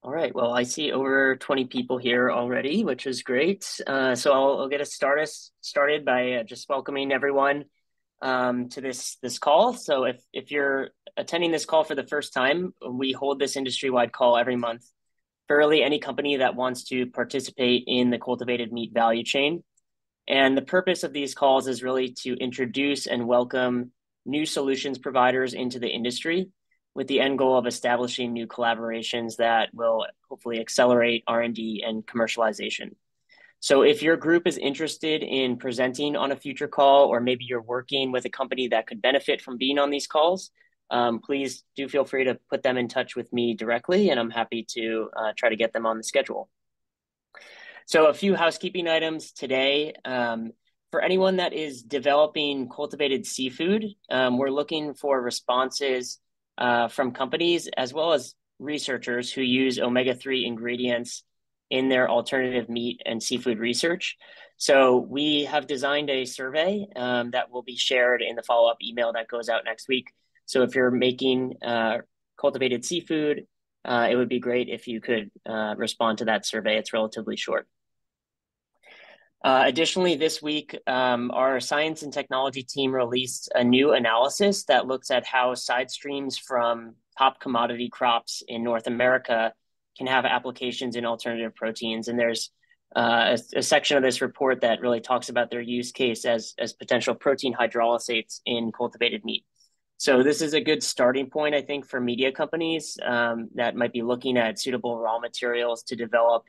All right. Well, I see over 20 people here already, which is great. So I'll get us started by just welcoming everyone to this call. So if you're attending this call for the first time, we hold this industry-wide call every month for really any company that wants to participate in the cultivated meat value chain. And the purpose of these calls is really to introduce and welcome new solutions providers into the industry with the end goal of establishing new collaborations that will hopefully accelerate R&D and commercialization. So if your group is interested in presenting on a future call, or maybe you're working with a company that could benefit from being on these calls, please do feel free to put them in touch with me directly, and I'm happy to try to get them on the schedule. So a few housekeeping items today. For anyone that is developing cultivated seafood, we're looking for responses from companies as well as researchers who use omega-3 ingredients in their alternative meat and seafood research. So we have designed a survey that will be shared in the follow-up email that goes out next week. So if you're making cultivated seafood, it would be great if you could respond to that survey. It's relatively short. Additionally, this week, our science and technology team released a new analysis that looks at how side streams from top commodity crops in North America can have applications in alternative proteins. And there's a section of this report that really talks about their use case as potential protein hydrolysates in cultivated meat. So this is a good starting point, I think, for media companies that might be looking at suitable raw materials to develop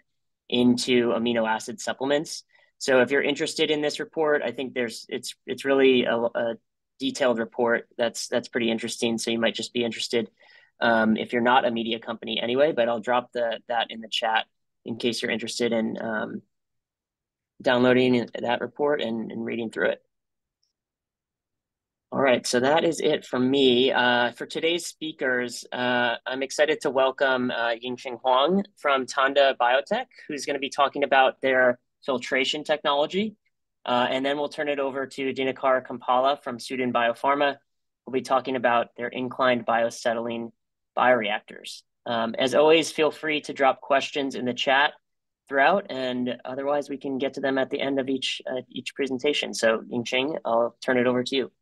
into amino acid supplements. So if you're interested in this report, I think it's really a detailed report that's pretty interesting. So you might just be interested if you're not a media company anyway, but I'll drop that in the chat in case you're interested in downloading that report and reading through it. All right, so that is it from me. For today's speakers, I'm excited to welcome Yingxing Huang from Tanda BioTech, who's going to be talking about their filtration technology. And then we'll turn it over to Dinakar Kampala from Sudhin Biopharma. We'll be talking about their inclined biosettling bioreactors. As always, feel free to drop questions in the chat throughout, and otherwise we can get to them at the end of each presentation. So Yingxing, I'll turn it over to you.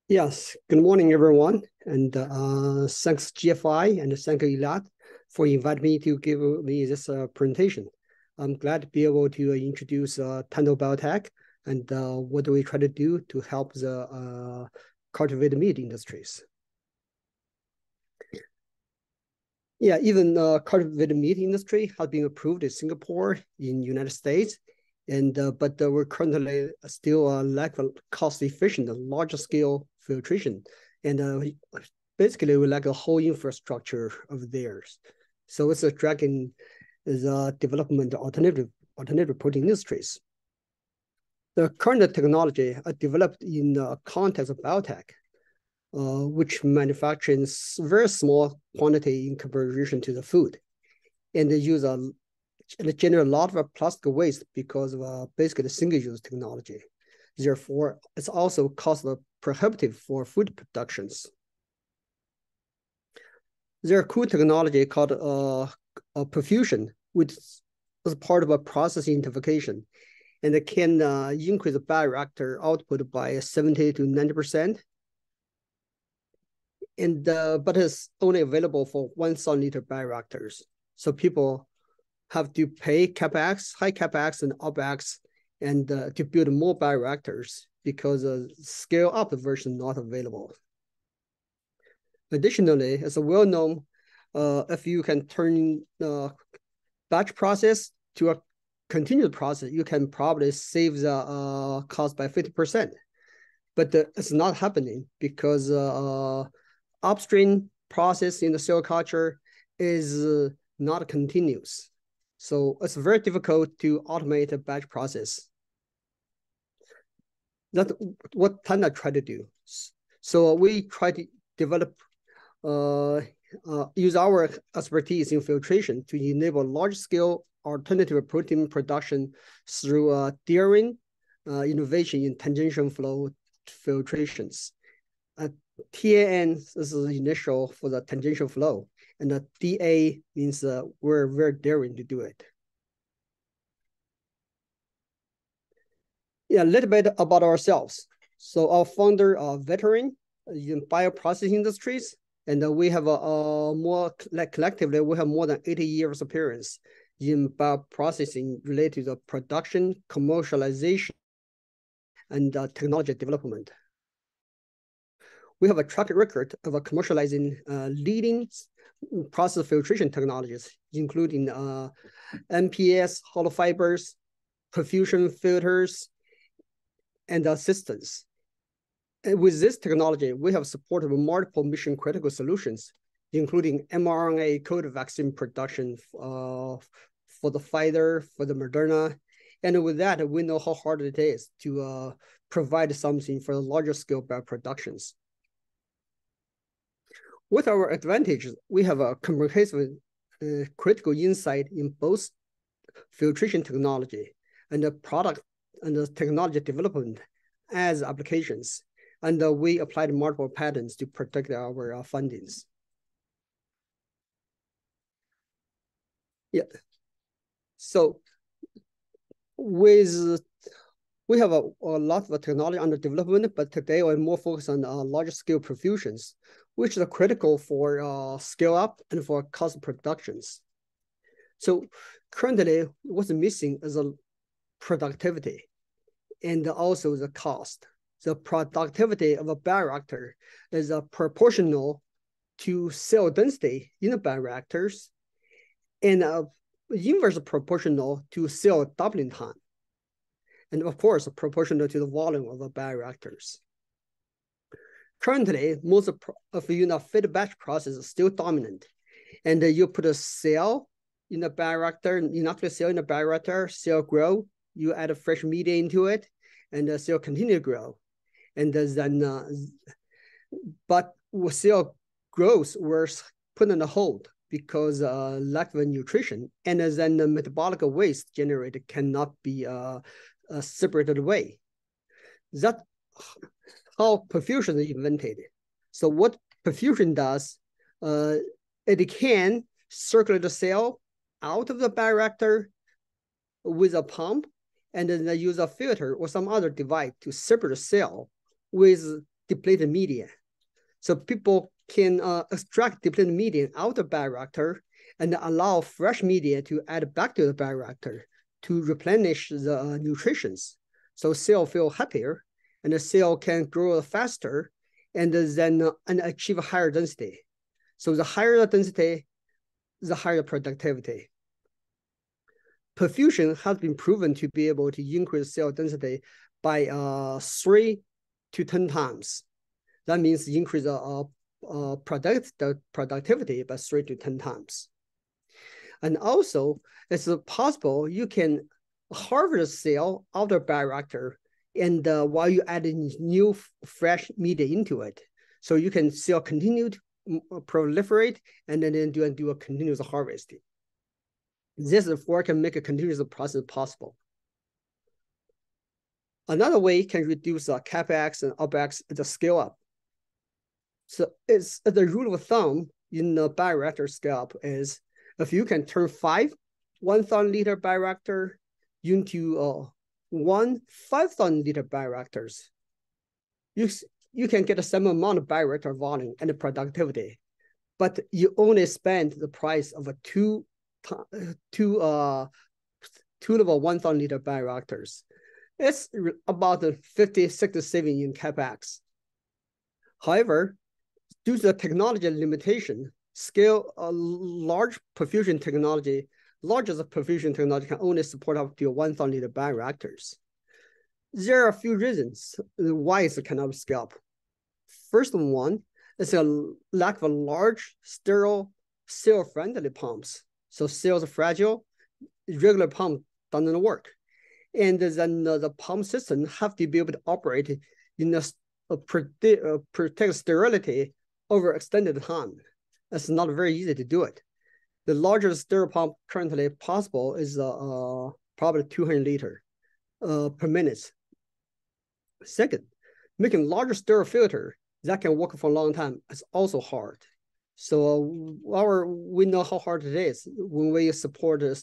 Yes, good morning, everyone. And thanks GFI and thank you, Ilat, for inviting me to give me this presentation. I'm glad to be able to introduce Tanda BioTech and what do we try to do to help the cultivated meat industries. Yeah, even cultivated meat industry has been approved in Singapore, in United States, and but we're currently still lack of cost-efficient, larger scale filtration, and basically we lack a whole infrastructure of theirs. So it's a dragging the development of alternative protein industries. The current technology developed in the context of biotech, which manufactures very small quantity in comparison to the food, and they use and generate a lot of plastic waste because of basically single-use technology. Therefore, it's also cost prohibitive for food productions. There's a cool technology called perfusion, which is part of a process intensification, and it can increase the bioreactor output by 70 to 90%. And but it's only available for 1,000 liter bioreactors. So people have to pay CapEx, high CapEx and OpEx, and to build more bioreactors because scale up version not available. Additionally, it's a well-known, if you can turn batch process to a continuous process, you can probably save the cost by 50%. But it's not happening because upstream process in the cell culture is not continuous. So it's very difficult to automate a batch process. That's what Tanda tried to do. So we try to develop, use our expertise in filtration to enable large-scale alternative protein production through daring innovation in tangential flow filtrations. TAN is the initial for the tangential flow, and the DA means we're very daring to do it. Yeah, a little bit about ourselves. So our founder, veteran in bioprocessing industries, and we have collectively, we have more than 80 years experience in bioprocessing related to production, commercialization, and technology development. We have a track record of commercializing leading process filtration technologies, including MPS, hollow fibers, perfusion filters, and systems. And with this technology, we have supported multiple mission-critical solutions, including mRNA-coded vaccine production for the Pfizer, for the Moderna. And with that, we know how hard it is to provide something for the larger scale bioproductions. With our advantages, we have a comprehensive critical insight in both filtration technology and the product and the technology development as applications. And we applied multiple patents to protect our findings. Yeah. So we have a lot of technology under development, but today we're more focused on larger scale perfusions, which are critical for scale up and for cost productions. So currently, what's missing is a productivity and also the cost. The productivity of a bioreactor is proportional to cell density in the bioreactors and inverse proportional to cell doubling time. And of course, proportional to the volume of the bioreactors. Currently, most of feed batch process is still dominant. And you put a cell in the bioreactor, inactive cell in the bioreactor, cell grow, you add a fresh media into it, and the cell continue to grow. And then, but cell growth was put on hold because lack of nutrition, and then the metabolic waste generated cannot be separated away. That's how perfusion is invented. So what perfusion does, it can circulate the cell out of the bioreactor with a pump, and then they use a filter or some other device to separate the cell with depleted media. So people can extract depleted media out of the bioreactor and allow fresh media to add back to the bioreactor to replenish the nutritions. So cell feel happier and the cell can grow faster and then achieve a higher density. So the higher the density, the higher productivity. Perfusion has been proven to be able to increase cell density by 3 to 10 times. That means increase the productivity by 3 to 10 times. And also, it's possible you can harvest cell out of bioreactor and while you add new fresh media into it. So you can cell continue to proliferate and then do a continuous harvesting. This therefore can make a continuous process possible. Another way can reduce CapEx and OpEx is the scale up. So it's the rule of thumb in the bioreactor scale up is if you can turn 5 1,000 liter bioreactor into 1 5,000 liter bioreactors, you can get the same amount of bioreactor volume and the productivity, but you only spend the price of a two level 1,000 liter bioreactors. It's about 50-60 saving in CapEx. However, due to the technology limitation, scale large perfusion technology, largest perfusion technology can only support up to 1,000 liter bioreactors. There are a few reasons why it cannot scale up. First one is a lack of a large, sterile, cell-friendly pumps. So cells are fragile, regular pump doesn't work. And then the pump system have to be able to operate in a protect sterility over extended time. It's not very easy to do it. The largest sterile pump currently possible is probably 200 liter per minute. Second, making larger sterile filter that can work for a long time. It's also hard. So we know how hard it is when we support a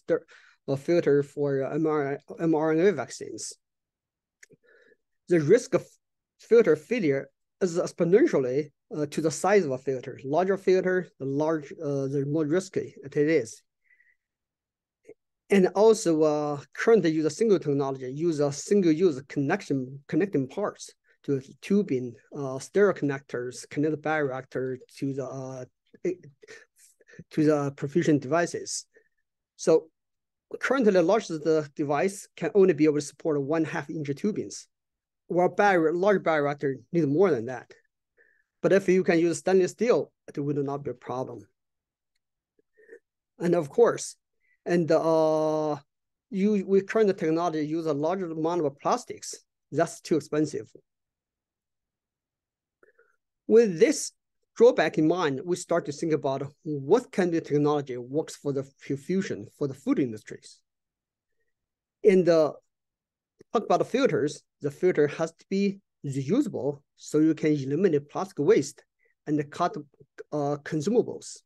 filter for mRNA vaccines. The risk of filter failure is exponentially to the size of a filter. Larger filter, the more risky it is. And also, currently use a single technology, use a single-use connecting parts to tubing, stereo connectors, connect the bioreactor to the perfusion devices. So currently, the largest device can only be able to support 1/2 inch tubings, while large bioreactor need more than that. But if you can use stainless steel, it will not be a problem. And of course, and with current technology use a larger amount of plastics. That's too expensive. With this drawback in mind, we start to think about what kind of technology works for the perfusion for the food industries. In the talk about the filters, the filter has to be reusable so you can eliminate plastic waste and cut consumables.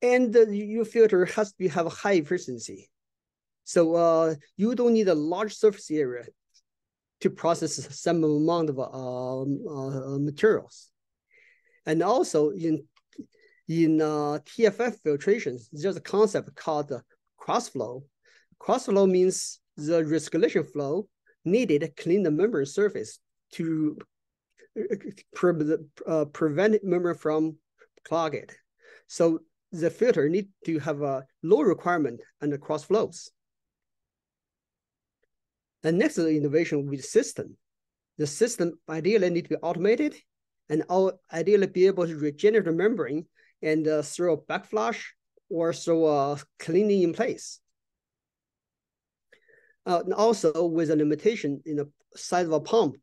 And your filter has to have a high efficiency. So you don't need a large surface area to process some amount of materials. And also in TFF filtration, there's a concept called cross-flow. Cross-flow means the recirculation flow needed to clean the membrane surface to prevent membrane from clogged. So the filter need to have a low requirement and the cross flows. The next innovation will be the system. The system ideally need to be automated and ideally be able to regenerate the membrane and throw a backflush or throw a cleaning in place. And also with a limitation in the size of a pump,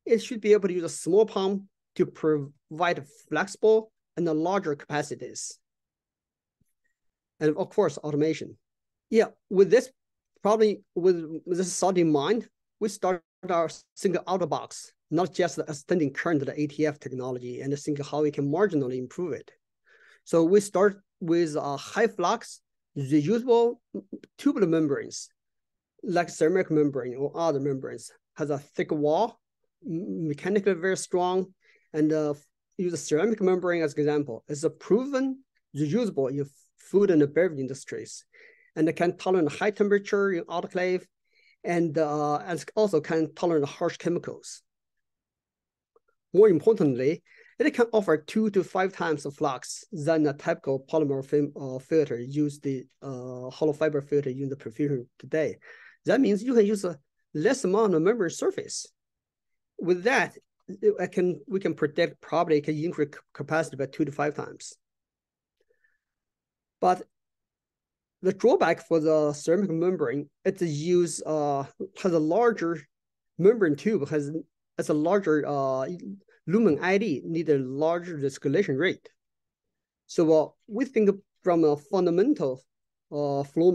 it should be able to use a small pump to provide flexible and larger capacities. And of course, automation. Yeah, with this thought in mind, we start our thinking out of the box, not just extending current the ATF technology and think how we can marginally improve it. So we start with high flux, reusable tubular membranes, like ceramic membrane or other membranes, has a thick wall, mechanically very strong, and use a ceramic membrane as an example. It's a proven reusable in food and beverage industries, and it can tolerate high temperature in autoclave, and also can tolerate harsh chemicals. More importantly, it can offer 2 to 5 times the flux than a typical polymer film filter used the hollow fiber filter in the perfusion today. That means you can use a less amount of membrane surface. With that, we can predict probably it can increase capacity by 2 to 5 times. But the drawback for the ceramic membrane, it's has a larger membrane tube, has a larger lumen ID, need a larger recirculation rate. So we think from a fundamental flow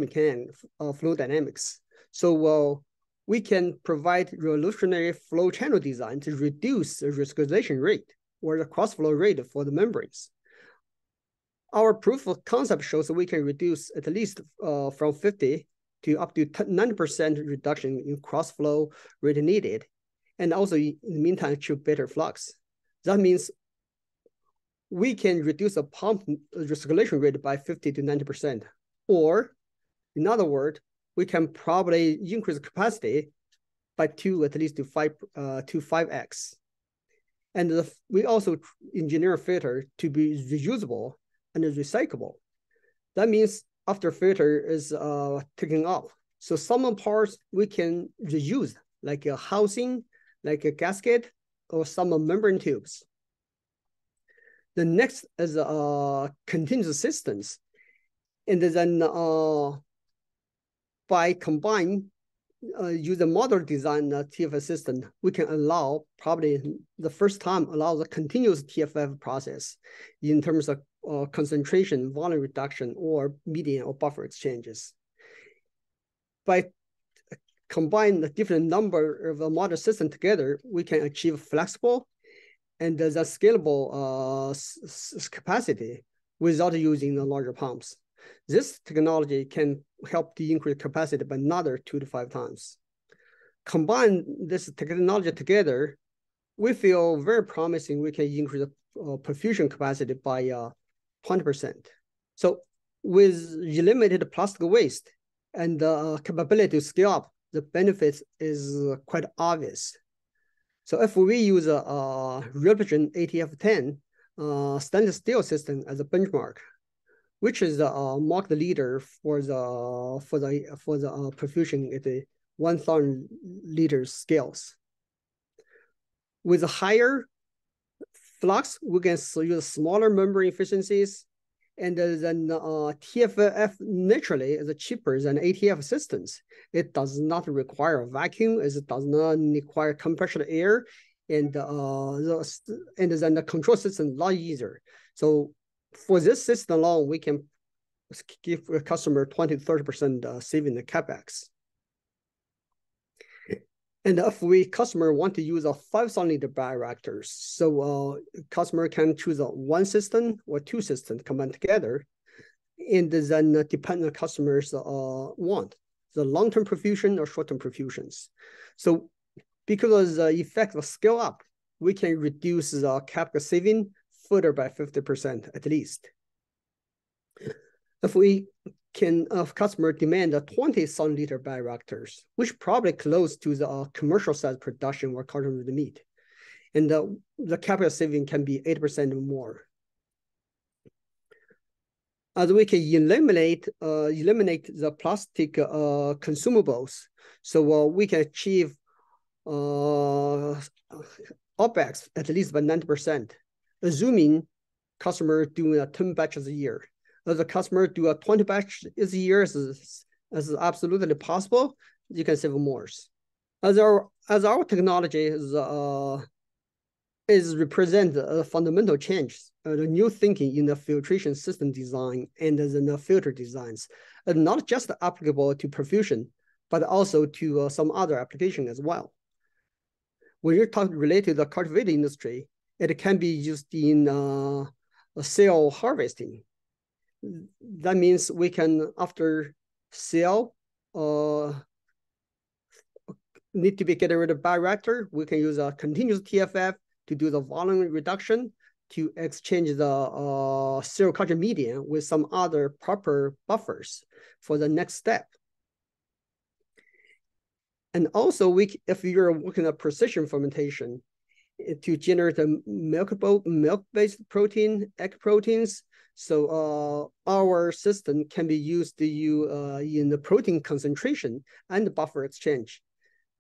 dynamics. So we can provide revolutionary flow channel design to reduce the recirculation rate or the cross-flow rate for the membranes. Our proof of concept shows that we can reduce at least from 50 to up to 90% reduction in cross-flow rate needed, and also in the meantime achieve better flux. That means we can reduce a pump recirculation rate by 50 to 90%, or in other words, we can probably increase the capacity by at least 5x. And we also engineer a filter to be reusable and recyclable. That means after filter is taken off, so some parts we can reuse, like a housing, like a gasket, or some membrane tubes. The next is continuous systems. And then by combining use a model design TFF system, we can allow probably the first time allow the continuous TFF process in terms of concentration, volume reduction, or median or buffer exchanges. By combining the different number of model systems together, we can achieve flexible and the scalable capacity without using the larger pumps. This technology can help to increase capacity by another 2 to 5 times. Combine this technology together, we feel very promising we can increase the perfusion capacity by 20%. So with limited plastic waste and the capability to scale up, the benefits is quite obvious. So if we use a refrigerant ATF10 stainless steel system as a benchmark, which is the market leader for the perfusion at the 1,000 liters scales. With a higher flux, we can use smaller membrane efficiencies, and then TFF naturally is cheaper than ATF systems. It does not require a vacuum, it does not require compression air, and then the control system is a lot easier. So for this system alone, we can give a customer 20 to 30% saving the CapEx. And if customer want to use a 5,000 liter bioreactors, so customer can choose a one system or two systems combined together, and then depend on the customer's want, the long-term perfusion or short-term perfusions. So because the effect of scale up, we can reduce the capital saving further by 50% at least. If customer demand a 20,000 liter bioreactors, which probably close to the commercial size production we're currently meet, and the capital saving can be 8% or more. As we can eliminate the plastic consumables, so we can achieve OpEx at least by 90%, assuming customer doing 10 batches a year. As a customer do 20 batches a year is absolutely possible, you can save more. As our technology is represent a fundamental change, the new thinking in the filtration system design and the filter designs, and not just applicable to perfusion, but also to some other application as well. When you're talking related to the cultivated industry, it can be used in cell harvesting. That means we can, after cell need to be get rid of bioreactor, we can use a continuous TFF to do the volume reduction, to exchange the cell culture medium with some other proper buffers for the next step. And also, if you're working on precision fermentation to generate a milk-based protein, egg proteins, so our system can be used in the protein concentration and the buffer exchange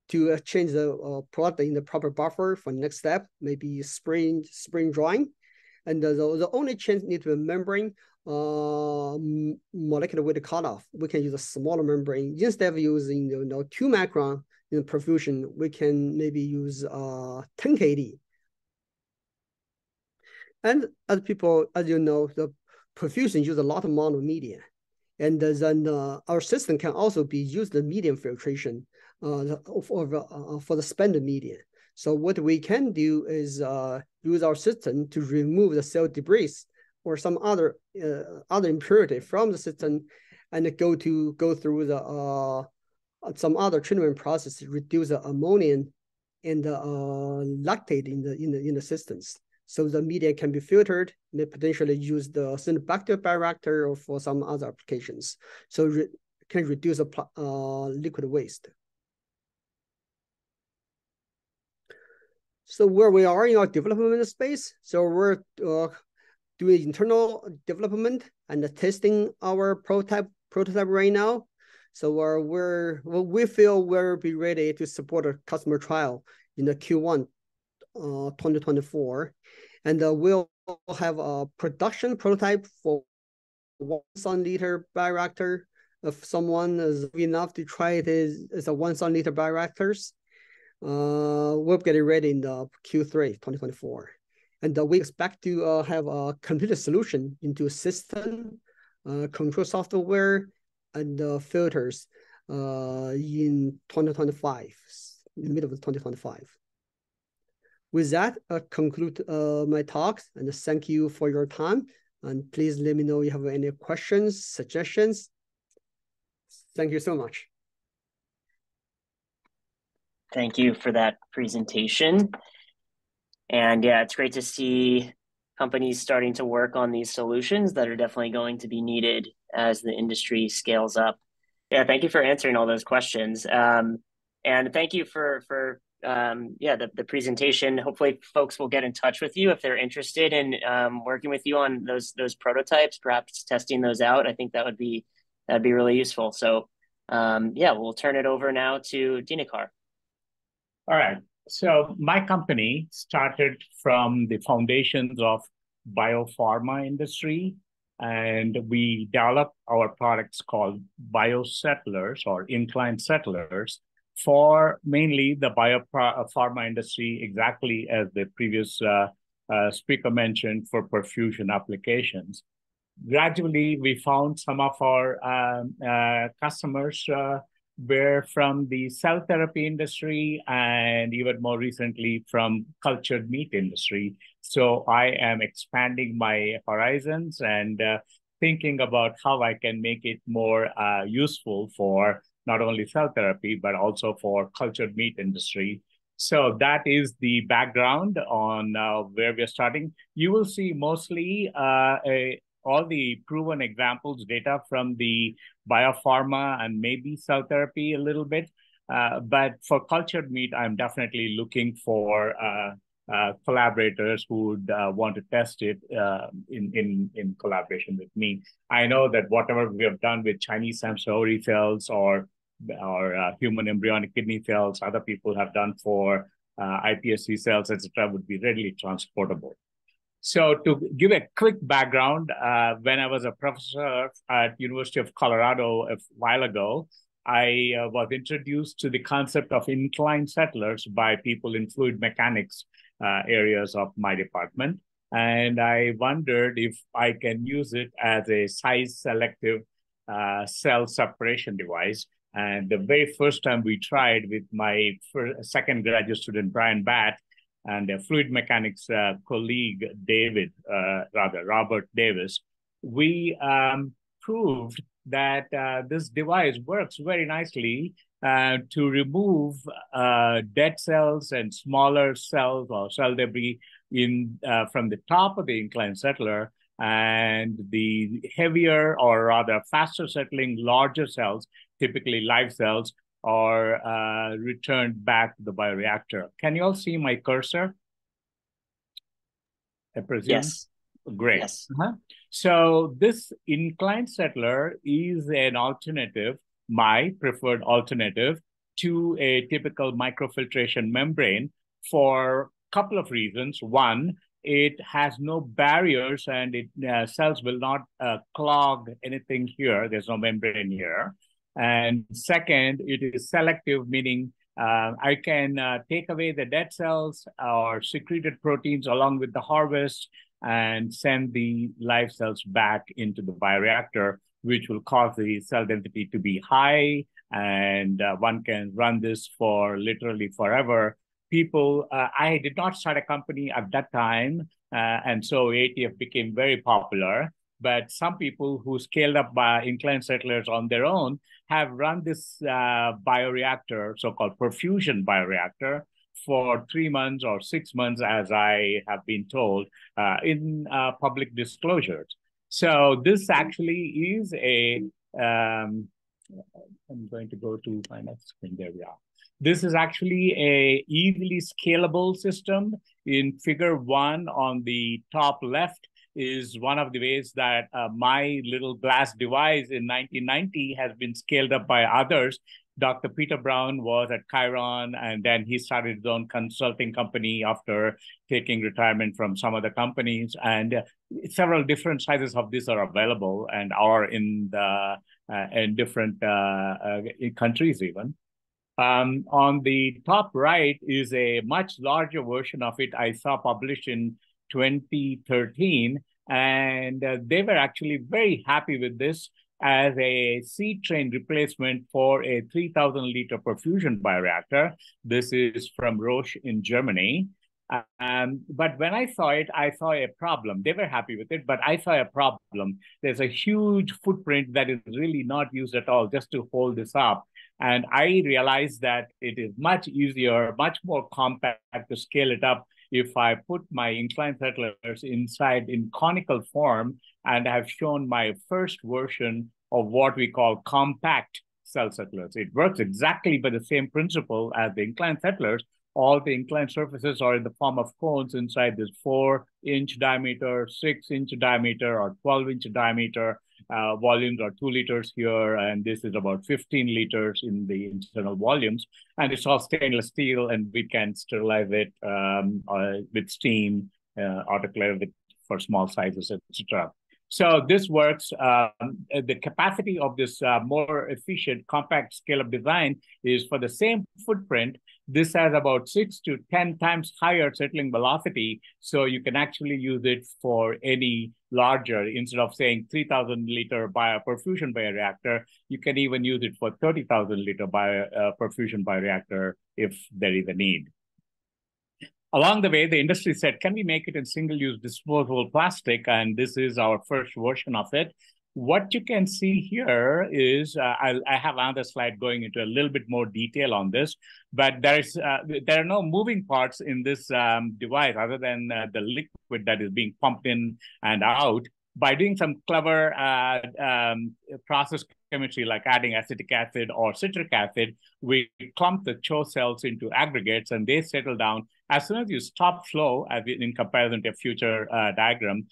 to change the product in the proper buffer for next step, maybe spring drying. And the only change need to be membrane molecular weight cutoff. We can use a smaller membrane instead of using 2 micron in perfusion. We can maybe use 10 kD. And as you know, the perfusion use a lot of amount of media, and then our system can also be used in medium filtration for the spent media. So what we can do is use our system to remove the cell debris or some other impurity from the system, and go through the some other treatment process to reduce the ammonia and the lactate in the systems. So the media can be filtered and potentially use the cyanobacteria bioreactor or for some other applications. So can reduce liquid waste. So where we are in our development space, so we're doing internal development and testing our prototype right now. So we feel we'll be ready to support a customer trial in the Q1 2024, and we'll have a production prototype for 1,000 liter bioreactor. If someone is enough to try it as a 1,000 liter bioreactors, we'll get it ready in the Q3 2024. And we expect to have a complete solution into system, control software, and filters in 2025, in the middle of 2025. With that, I conclude my talks, and thank you for your time. And please let me know if you have any questions, suggestions. Thank you so much. Thank you for that presentation. And yeah, it's great to see companies starting to work on these solutions that are definitely going to be needed as the industry scales up. Yeah, thank you for answering all those questions. And thank you for the presentation. Hopefully folks will get in touch with you if they're interested in working with you on those prototypes, perhaps testing those out. I think that'd be really useful. So yeah, we'll turn it over now to Dinakar. All right. So my company started from the foundations of biopharma industry, and we developed our products called biosettlers or inclined settlers for mainly the biopharma industry, exactly as the previous speaker mentioned, for perfusion applications. Gradually, we found some of our customers were from the cell therapy industry and even more recently from cultured meat industry. So I am expanding my horizons and thinking about how I can make it more useful for not only cell therapy, but also for cultured meat industry. So that is the background on where we're starting. You will see mostly all the proven examples data from the biopharma and maybe cell therapy a little bit. But for cultured meat, I'm definitely looking for collaborators who would want to test it in collaboration with me. I know that whatever we have done with Chinese stem cell cells or human embryonic kidney cells, other people have done for iPSC cells, etc., would be readily transportable. So to give a quick background, when I was a professor at University of Colorado a while ago, I was introduced to the concept of inclined settlers by people in fluid mechanics areas of my department. And I wondered if I can use it as a size selective cell separation device. And the very first time we tried with my second graduate student, Brian Batt, and a fluid mechanics colleague, Robert Davis, we proved that this device works very nicely to remove dead cells and smaller cells or cell debris from the top of the inclined settler, and the heavier or rather faster settling larger cells, typically live cells, or returned back to the bioreactor. Can you all see my cursor? I presume? Yes. Great. Yes. So this inclined settler is an alternative, my preferred alternative, to a typical microfiltration membrane for a couple of reasons. One, it has no barriers and cells will not clog anything here. There's no membrane here. And second, it is selective, meaning I can take away the dead cells or secreted proteins along with the harvest and send the live cells back into the bioreactor, which will cause the cell density to be high. And one can run this for literally forever. I did not start a company at that time. And so ATF became very popular. But some people who scaled up inclined settlers on their own have run this bioreactor, so-called perfusion bioreactor, for 3 months or 6 months, as I have been told, in public disclosures. So this actually is I'm going to go to my next screen. There we are. This is actually a easily scalable system. In figure 1 on the top left is one of the ways that my little glass device in 1990 has been scaled up by others. Dr. Peter Brown was at Chiron, and then he started his own consulting company after taking retirement from some other companies. And several different sizes of this are available and are in different countries even. On the top right is a much larger version of it I saw published in 2013, and they were actually very happy with this as a seed train replacement for a 3,000-liter perfusion bioreactor. This is from Roche in Germany. But when I saw it, I saw a problem. They were happy with it, but I saw a problem. There's a huge footprint that is really not used at all just to hold this up. And I realized that it is much easier, much more compact to scale it up if I put my inclined settlers inside in conical form, and have shown my first version of what we call compact cell settlers. It works exactly by the same principle as the inclined settlers. All the inclined surfaces are in the form of cones inside this 4-inch diameter, 6-inch diameter, or 12-inch diameter. Volumes are 2 liters here, and this is about 15 liters in the internal volumes. And it's all stainless steel, and we can sterilize it with steam, autoclave it for small sizes, etc. So this works. The capacity of this more efficient, compact scale-up design is for the same footprint. This has about 6 to 10 times higher settling velocity. So you can actually use it for any larger, instead of saying 3,000 liter perfusion bioreactor, you can even use it for 30,000 liter perfusion bioreactor if there is a need. Along the way, the industry said, can we make it in single-use disposable plastic? And this is our first version of it. What you can see here is, I have another slide going into a little bit more detail on this, but there are no moving parts in this device other than the liquid that is being pumped in and out. By doing some clever process chemistry, like adding acetic acid or citric acid, we clump the CHO cells into aggregates, and they settle down. As soon as you stop flow, in comparison to a future diagram,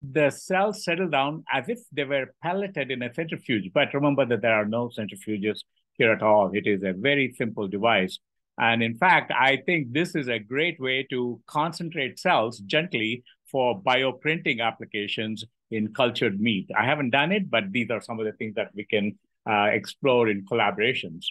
the cells settle down as if they were pelleted in a centrifuge. But remember that there are no centrifuges here at all. It is a very simple device. And in fact, I think this is a great way to concentrate cells gently for bioprinting applications in cultured meat. I haven't done it, but these are some of the things that we can explore in collaborations.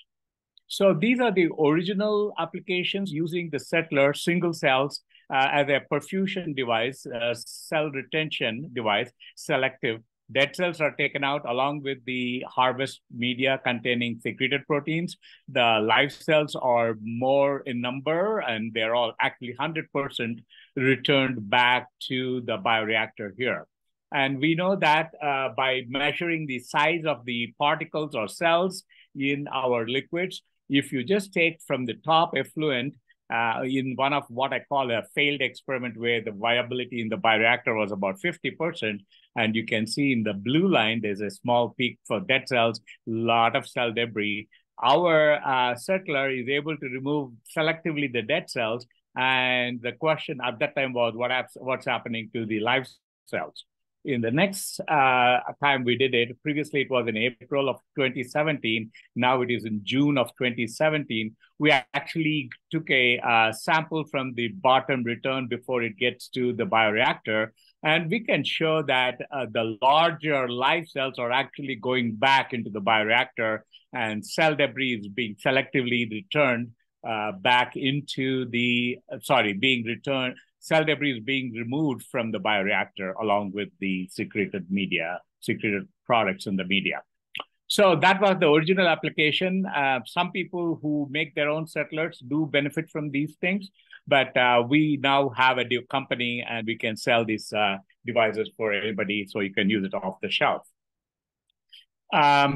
So these are the original applications using the settler single cells as a perfusion device, cell retention device, selective. Dead cells are taken out along with the harvest media containing secreted proteins. The live cells are more in number, and they're all actually 100% returned back to the bioreactor here. And we know that by measuring the size of the particles or cells in our liquids, if you just take from the top effluent in one of what I call a failed experiment where the viability in the bioreactor was about 50%, and you can see in the blue line, there's a small peak for dead cells, a lot of cell debris. Our settler is able to remove selectively the dead cells. And the question at that time was, what's happening to the live cells? In the next time we did it, previously it was in April of 2017. Now it is in June of 2017. We actually took a sample from the bottom return before it gets to the bioreactor. And we can show that the larger live cells are actually going back into the bioreactor, and cell debris is being selectively returned back into the, being returned. Cell debris is being removed from the bioreactor along with the secreted products in the media. So that was the original application. Some people who make their own settlers do benefit from these things, but we now have a new company and we can sell these devices for anybody, so you can use it off the shelf.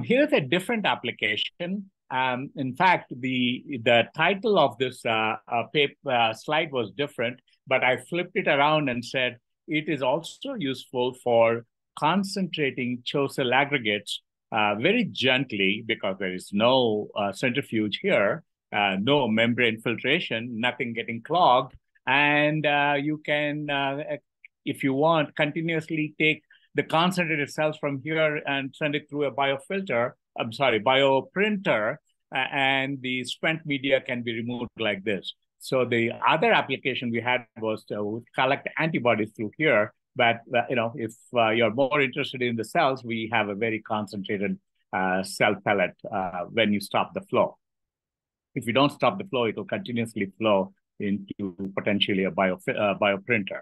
Here's a different application. In fact, the title of this slide was different, but I flipped it around and said, it is also useful for concentrating CHO cell aggregates very gently, because there is no centrifuge here, no membrane filtration, nothing getting clogged. And you can, if you want, continuously take the concentrated cells from here and send it through a bioprinter, and the spent media can be removed like this. So the other application we had was to collect antibodies through here. But if you're more interested in the cells, we have a very concentrated cell pellet when you stop the flow. If you don't stop the flow, it will continuously flow into potentially a bioprinter.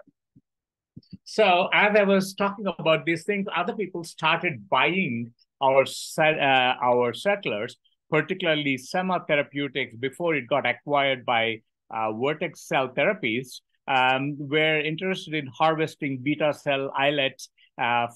So as I was talking about these things, other people started buying our settlers, particularly Sema Therapeutics, before it got acquired by Vertex Cell Therapies. we're interested in harvesting beta cell islets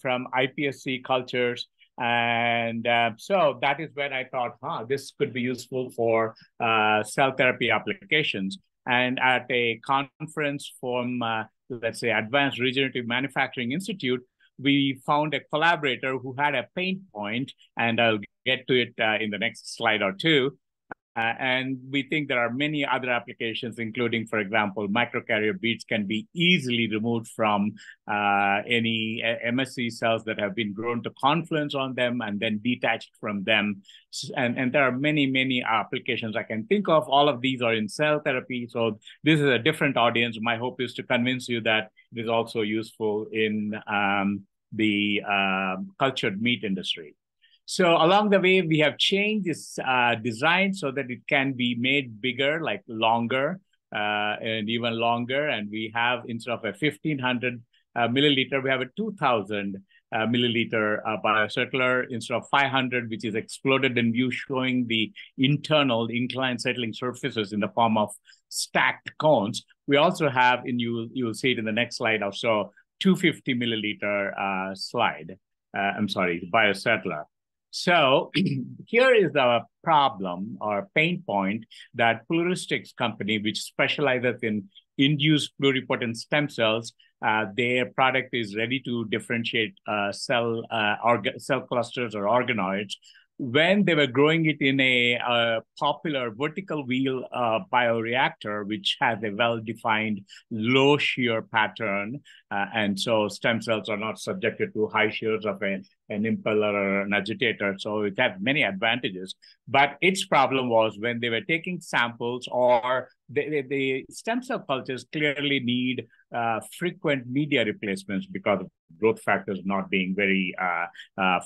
from iPSC cultures. And so that is when I thought, this could be useful for cell therapy applications. And at a conference from, let's say, Advanced Regenerative Manufacturing Institute, we found a collaborator who had a pain point, and I'll get to it in the next slide or two. And we think there are many other applications, including, for example, microcarrier beads can be easily removed from any MSC cells that have been grown to confluence on them and then detached from them. And there are many, many applications I can think of. All of these are in cell therapy. So this is a different audience. My hope is to convince you that it is also useful in the cultured meat industry. So along the way, we have changed this design so that it can be made bigger, like longer and even longer. And we have, instead of a 1,500 milliliter, we have a 2,000 milliliter biocircular instead of 500, which is exploded in view, showing the internal inclined settling surfaces in the form of stacked cones. We also have, and you will see it in the next slide or so, 250 milliliter biocircular. So here is the problem or pain point that Pluristyx company, which specializes in induced pluripotent stem cells, their product is ready to differentiate cell clusters or organoids. When they were growing it in a popular vertical wheel bioreactor, which has a well-defined low shear pattern, and so stem cells are not subjected to high shears of an impeller or an agitator. So it had many advantages. But its problem was when they were taking samples, or the stem cell cultures clearly need frequent media replacements because of growth factors not being very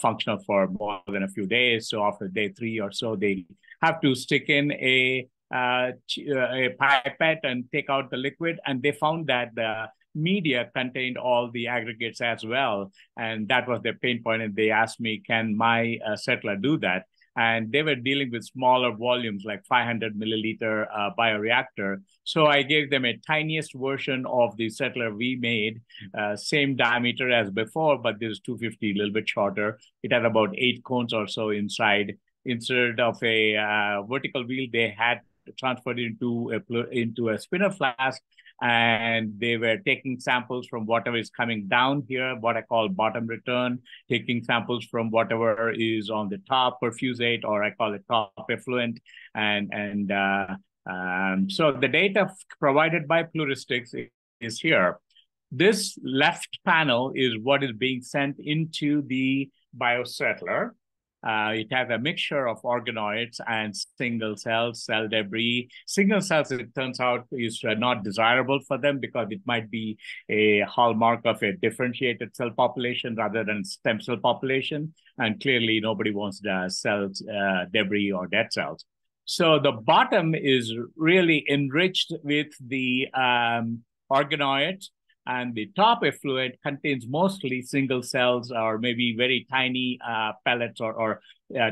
functional for more than a few days. So after day 3 or so, they have to stick in a pipette and take out the liquid. And they found that the media contained all the aggregates as well. And that was their pain point. And they asked me, can my settler do that? And they were dealing with smaller volumes, like 500 milliliter bioreactor. So I gave them a tiniest version of the settler we made, same diameter as before, but this is 250, a little bit shorter. It had about 8 cones or so inside. Instead of a vertical wheel, they had transferred it into a spinner flask, and they were taking samples from whatever is coming down here, what I call bottom return, taking samples from whatever is on the top perfusate, or I call it top effluent. So the data provided by Pluristyx is here. This left panel is what is being sent into the biosettler. It has a mixture of organoids and single cells, cell debris. Single cells, it turns out, is not desirable for them because it might be a hallmark of a differentiated cell population rather than stem cell population. And clearly, nobody wants the cells, debris or dead cells. So the bottom is really enriched with the organoids. And the top effluent contains mostly single cells or maybe very tiny pellets or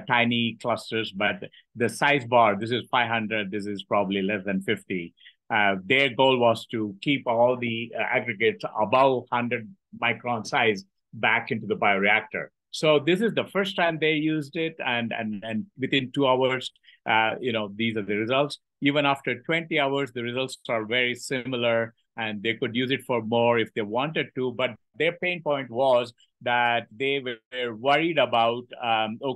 tiny clusters. But the size bar, this is 500, this is probably less than 50. Their goal was to keep all the aggregates above 100 micron size back into the bioreactor. So this is the first time they used it, and within 2 hours, these are the results. Even after 20 hours, the results are very similar, and they could use it for more if they wanted to. But their pain point was that they were worried about,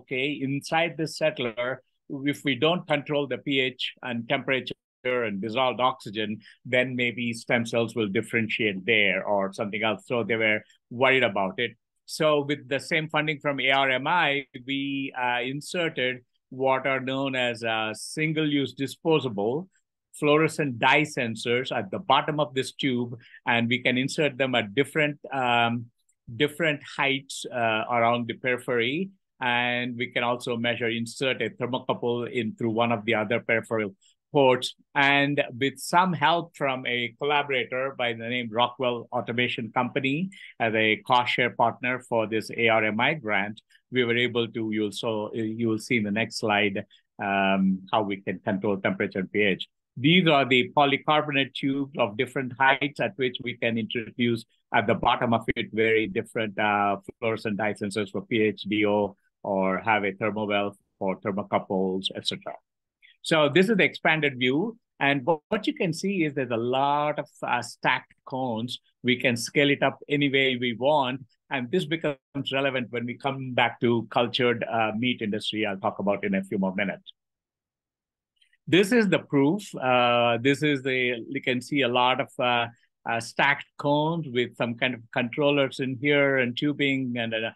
inside the settler, if we don't control the pH and temperature and dissolved oxygen, then maybe stem cells will differentiate there or something else. So they were worried about it. So with the same funding from ARMI, we inserted what are known as single-use disposable fluorescent dye sensors at the bottom of this tube, and we can insert them at different heights around the periphery. And we can also insert a thermocouple in through one of the other peripheral ports. And with some help from a collaborator by the name Rockwell Automation Company as a cost share partner for this ARMI grant, we were able to, you will see in the next slide, how we can control temperature and pH. These are the polycarbonate tubes of different heights at which we can introduce at the bottom of it very different fluorescent dye sensors for PHDO or have a thermowell for thermocouples, etc. So this is the expanded view. And what you can see is there's a lot of stacked cones. We can scale it up any way we want. And this becomes relevant when we come back to cultured meat industry. I'll talk about in a few more minutes. This is the proof. You can see a lot of stacked cones with some kind of controllers in here and tubing and a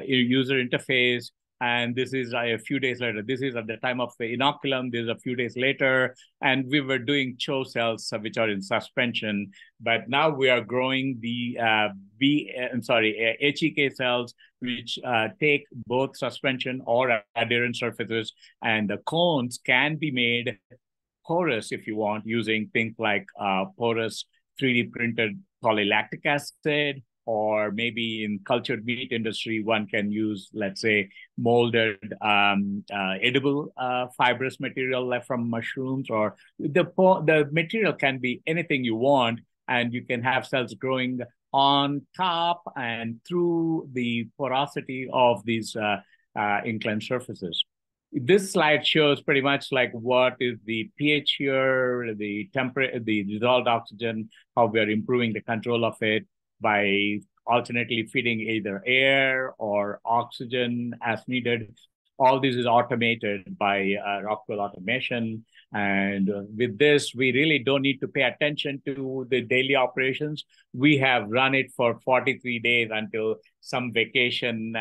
user interface. And this is a few days later. This is at the time of the inoculum. This is a few days later. And we were doing CHO cells, which are in suspension. But now we are growing the HEK cells, which take both suspension or adherent surfaces. And the cones can be made porous if you want, using things like porous 3D printed polylactic acid, or maybe in cultured meat industry, one can use, let's say, molded edible fibrous material left from mushrooms, or the material can be anything you want, and you can have cells growing on top and through the porosity of these inclined surfaces. This slide shows pretty much like what is the pH here, the temperature, the dissolved oxygen, how we are improving the control of it by alternately feeding either air or oxygen as needed. All this is automated by Rockwell Automation. And with this, we really don't need to pay attention to the daily operations. We have run it for 43 days until some vacation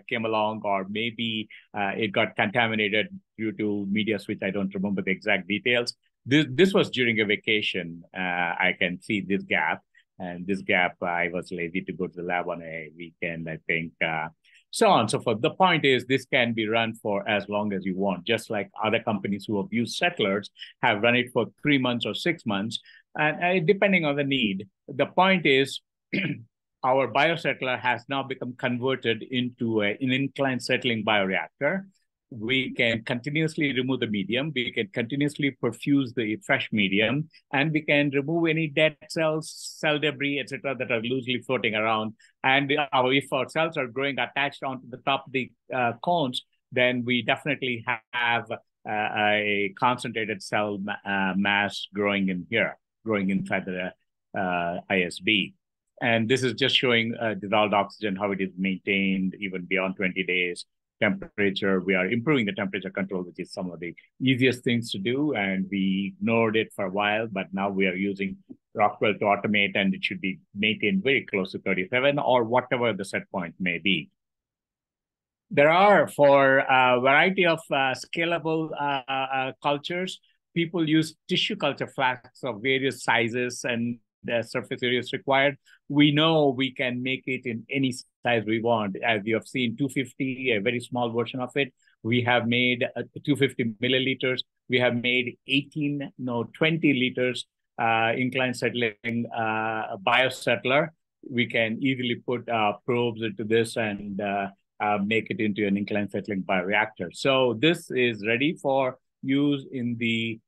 came along, or maybe it got contaminated due to media switch. I don't remember the exact details. This was during a vacation. I can see this gap. And this gap, I was lazy to go to the lab on a weekend, I think. So on and so forth. The point is, this can be run for as long as you want, just like other companies who have used settlers have run it for 3 months or 6 months, and depending on the need. The point is, our biosettler has now become converted into an inclined settling bioreactor. We can continuously remove the medium, we can continuously perfuse the fresh medium, and we can remove any dead cells, cell debris, etc., that are loosely floating around. And if our cells are growing attached onto the top of the cones, then we definitely have a concentrated cell mass growing in here, growing inside the ISB. And this is just showing dissolved oxygen, how it is maintained even beyond 20 days. Temperature, we are improving the temperature control, which is some of the easiest things to do, and we ignored it for a while, but now we are using Rockwell to automate, and it should be maintained very close to 37 or whatever the set point may be. There are, for a variety of scalable cultures, people use tissue culture flasks of various sizes and the surface areas required. We know we can make it in any size we want. As you have seen, 250, a very small version of it. We have made 250 milliliters. We have made 20 liters inclined settling biosettler. We can easily put probes into this and make it into an inclined settling bioreactor. So this is ready for use in the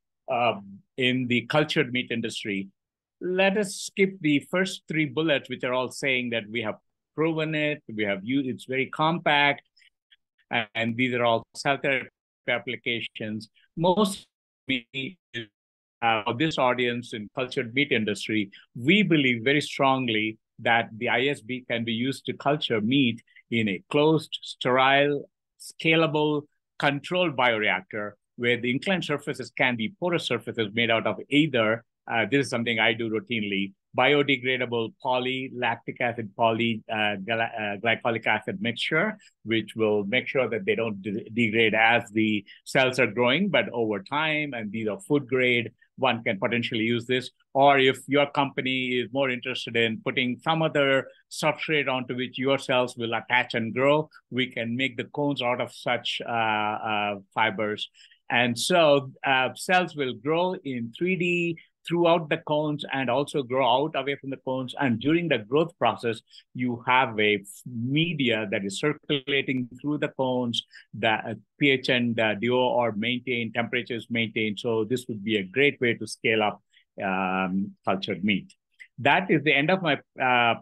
cultured meat industry. Let us skip the first 3 bullets, which are all saying that we have proven it, we have used, it's very compact, and these are all cell therapy applications. Most of this audience in cultured meat industry, we believe very strongly that the ISB can be used to culture meat in a closed, sterile, scalable, controlled bioreactor, where the inclined surfaces can be porous surfaces made out of either this is something I do routinely, biodegradable polylactic acid, glycolic acid mixture, which will make sure that they don't degrade as the cells are growing, but over time, and these are food grade, one can potentially use this. Or if your company is more interested in putting some other substrate onto which your cells will attach and grow, we can make the cones out of such fibers. And so cells will grow in 3D throughout the cones and also grow out away from the cones. And during the growth process, you have a media that is circulating through the cones, the pH and DO are maintained, temperatures maintained. So this would be a great way to scale up cultured meat. That is the end of my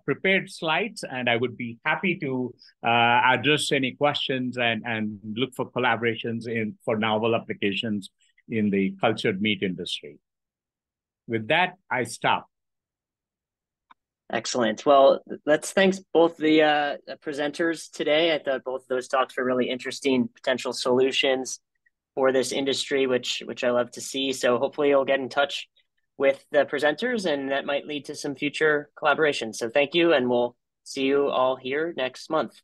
prepared slides, and I would be happy to address any questions and look for collaborations for novel applications in the cultured meat industry. With that, I stop. Excellent. Well, let's thank both the presenters today. I thought both of those talks were really interesting potential solutions for this industry, which I love to see. So hopefully you'll get in touch with the presenters, and that might lead to some future collaborations. So thank you, and we'll see you all here next month.